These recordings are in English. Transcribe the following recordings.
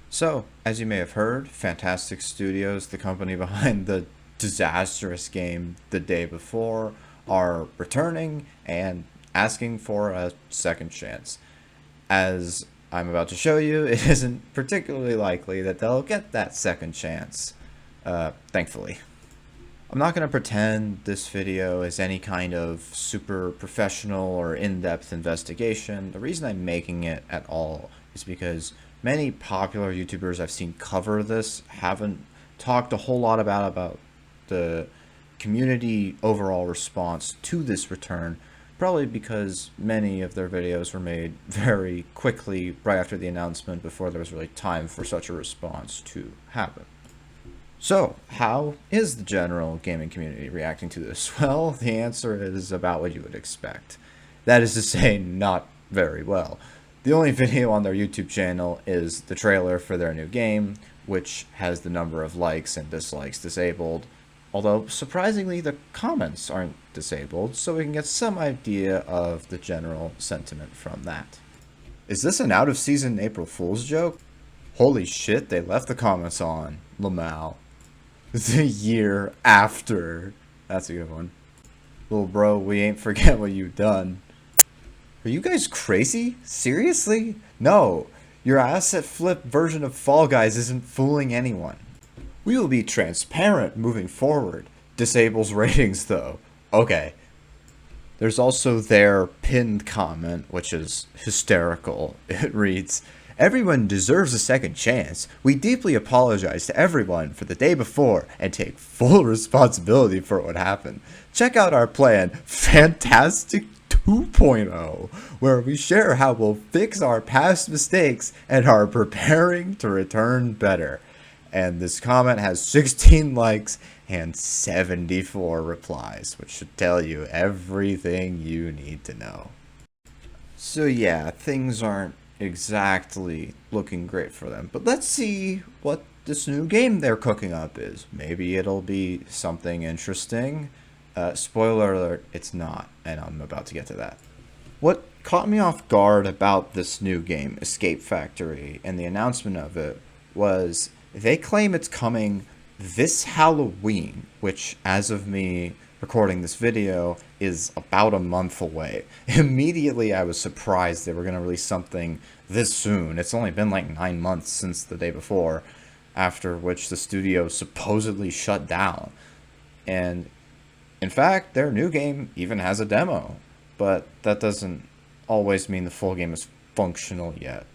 So, as you may have heard, Fantastic Studios, the company behind the disastrous game the day before, are returning and asking for a second chance. As I'm about to show you, it isn't particularly likely that they'll get that second chance, thankfully. I'm not going to pretend this video is any kind of super professional or in-depth investigation. The reason I'm making it at all is because many popular YouTubers I've seen cover this haven't talked a whole lot about the community overall response to this return, probably because many of their videos were made very quickly right after the announcement before there was really time for such a response to happen. So, how is the general gaming community reacting to this? Well, the answer is about what you would expect. That is to say, not very well. The only video on their YouTube channel is the trailer for their new game, which has the number of likes and dislikes disabled. Although, surprisingly, the comments aren't disabled, so we can get some idea of the general sentiment from that. Is this an out-of-season April Fool's joke? Holy shit, they left the comments on. Lamau. The year after. That's a good one. Little bro, we ain't forget what you've done. Are you guys crazy? Seriously? No. Your asset flip version of Fall Guys isn't fooling anyone. We will be transparent moving forward. Disables ratings though. Okay. There's also their pinned comment, which is hysterical. It reads, "Everyone deserves a second chance. We deeply apologize to everyone for the day before and take full responsibility for what happened. Check out our plan, FNTASTIC 2.0, where we share how we'll fix our past mistakes and are preparing to return better." And this comment has 16 likes and 74 replies, which should tell you everything you need to know. So yeah, things aren't exactly looking great for them, but let's see what this new game they're cooking up is. Maybe it'll be something interesting. Spoiler alert, it's not, and I'm about to get to that. What caught me off guard about this new game, Escape Factory, and the announcement of it was they claim it's coming this Halloween, which, as of me recording this video, is about a month away. Immediately, I was surprised they were going to release something this soon. It's only been like 9 months since the day before, after which the studio supposedly shut down. And in fact, their new game even has a demo, but that doesn't always mean the full game is functional yet.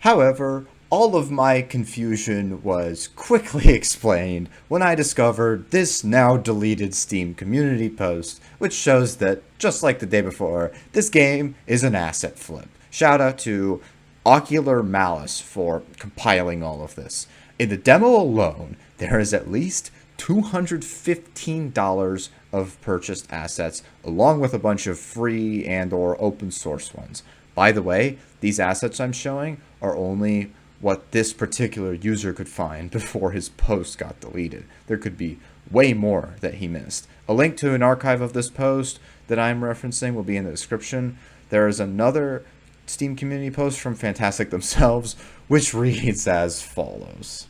However, all of my confusion was quickly explained when I discovered this now deleted Steam community post, which shows that, just like the day before, this game is an asset flip. Shout out to Ocular Malice for compiling all of this. In the demo alone, there is at least $215 of purchased assets, along with a bunch of free and or open source ones. By the way, these assets I'm showing are only what this particular user could find before his post got deleted. There could be way more that he missed. A link to an archive of this post that I'm referencing will be in the description. There is another Steam community post from FNTASTIC themselves, which reads as follows.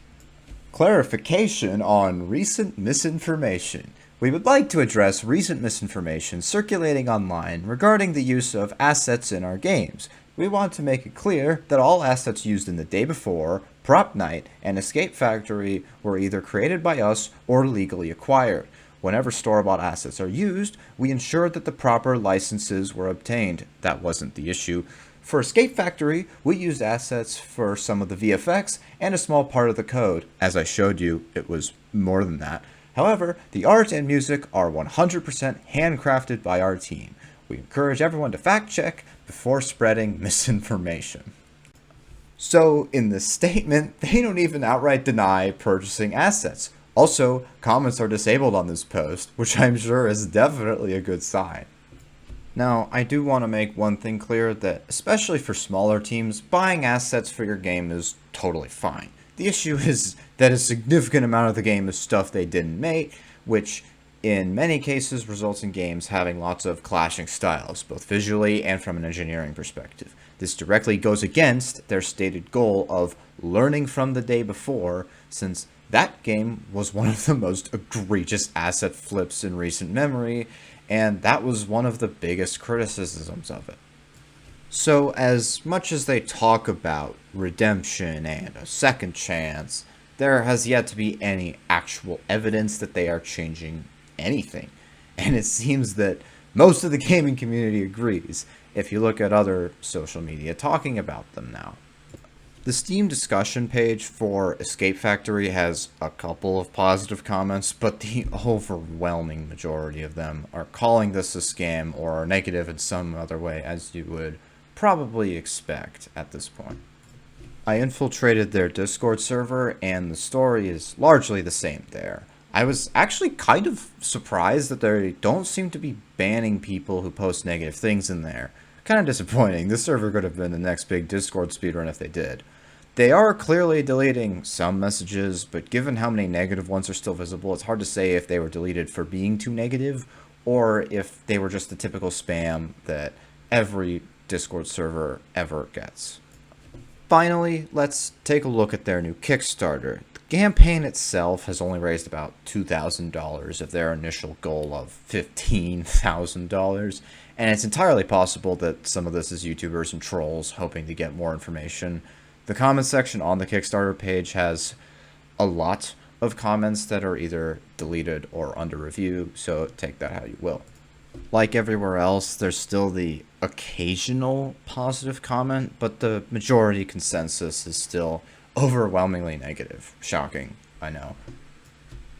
Clarification on recent misinformation. We would like to address recent misinformation circulating online regarding the use of assets in our games. We want to make it clear that all assets used in the day before, Prop Night, and Escape Factory were either created by us or legally acquired. Whenever store-bought assets are used, we ensure that the proper licenses were obtained. That wasn't the issue. For Escape Factory, we used assets for some of the VFX and a small part of the code. As I showed you, it was more than that. However, the art and music are 100% handcrafted by our team. We encourage everyone to fact-check before spreading misinformation. So, in this statement, they don't even outright deny purchasing assets. Also, comments are disabled on this post, which I'm sure is definitely a good sign. Now, I do want to make one thing clear that, especially for smaller teams, buying assets for your game is totally fine. The issue is that a significant amount of the game is stuff they didn't make, which in many cases results in games having lots of clashing styles, both visually and from an engineering perspective. This directly goes against their stated goal of learning from the day before, since that game was one of the most egregious asset flips in recent memory, and that was one of the biggest criticisms of it. So, as much as they talk about redemption and a second chance, there has yet to be any actual evidence that they are changing anything. And it seems that most of the gaming community agrees, if you look at other social media talking about them now. The Steam discussion page for Escape Factory has a couple of positive comments, but the overwhelming majority of them are calling this a scam or are negative in some other way, as you would probably expect at this point. I infiltrated their Discord server, and the story is largely the same there. I was actually kind of surprised that they don't seem to be banning people who post negative things in there. Kind of disappointing. This server could have been the next big Discord speedrun if they did. They are clearly deleting some messages, but given how many negative ones are still visible, it's hard to say if they were deleted for being too negative, or if they were just the typical spam that every Discord server ever gets. Finally, let's take a look at their new Kickstarter. The campaign itself has only raised about $2,000 of their initial goal of $15,000, and it's entirely possible that some of this is YouTubers and trolls hoping to get more information. The comment section on the Kickstarter page has a lot of comments that are either deleted or under review, so take that how you will. Like everywhere else, there's still the occasional positive comment, but the majority consensus is still overwhelmingly negative. Shocking, I know.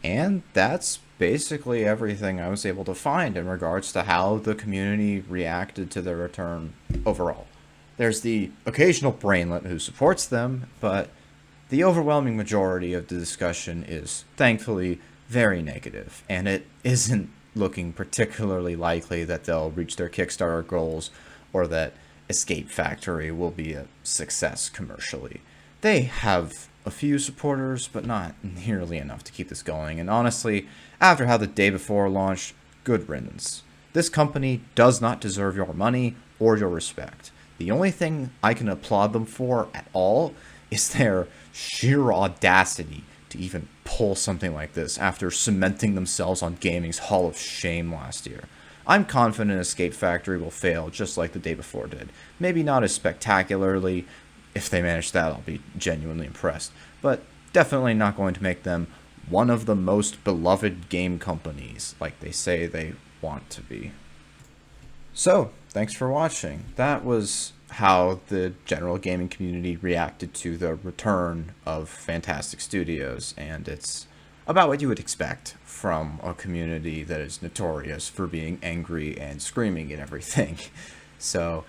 And that's basically everything I was able to find in regards to how the community reacted to their return overall. There's the occasional brainlet who supports them, but the overwhelming majority of the discussion is thankfully very negative, and it isn't looking particularly likely that they'll reach their Kickstarter goals or that Escape Factory will be a success commercially. They have a few supporters, but not nearly enough to keep this going, and honestly, after how the day before launched, good riddance. This company does not deserve your money or your respect. The only thing I can applaud them for at all is their sheer audacity to even pull something like this after cementing themselves on gaming's Hall of Shame last year. I'm confident Escape Factory will fail just like the day before did. Maybe not as spectacularly. If they manage that, I'll be genuinely impressed. But definitely not going to make them one of the most beloved game companies like they say they want to be. So, thanks for watching. That was how the general gaming community reacted to the return of FNTASTIC Studios, and it's about what you would expect from a community that is notorious for being angry and screaming at everything. So,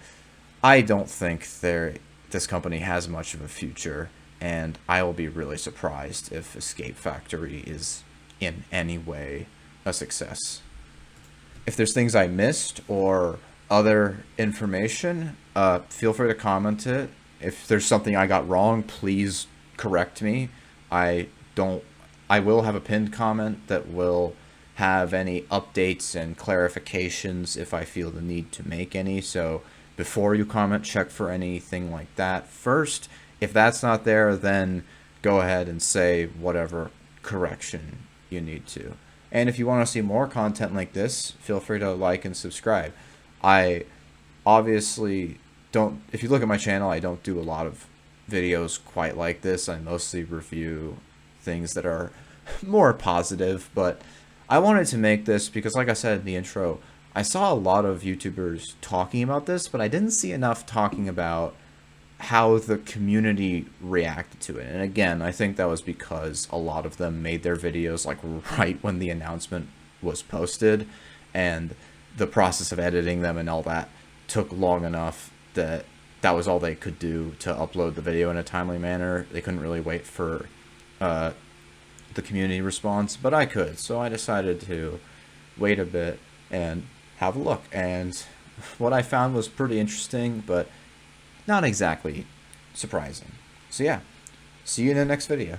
I don't think this company has much of a future, and I will be really surprised if Escape Factory is in any way a success. If there's things I missed or other information, feel free to comment it. If there's something I got wrong, please correct me. I will have a pinned comment that will have any updates and clarifications if I feel the need to make any. So before you comment, check for anything like that first. If that's not there, then go ahead and say whatever correction you need to. And if you want to see more content like this, feel free to like and subscribe. I obviously don't, if you look at my channel, I don't do a lot of videos quite like this. I mostly review things that are more positive, but I wanted to make this because, like I said in the intro, I saw a lot of YouTubers talking about this, but I didn't see enough talking about how the community reacted to it. And again, I think that was because a lot of them made their videos like right when the announcement was posted, and the process of editing them and all that took long enough that that was all they could do to upload the video in a timely manner. They couldn't really wait for the community response, but I could, so I decided to wait a bit and have a look, and what I found was pretty interesting, but not exactly surprising. So yeah, see you in the next video.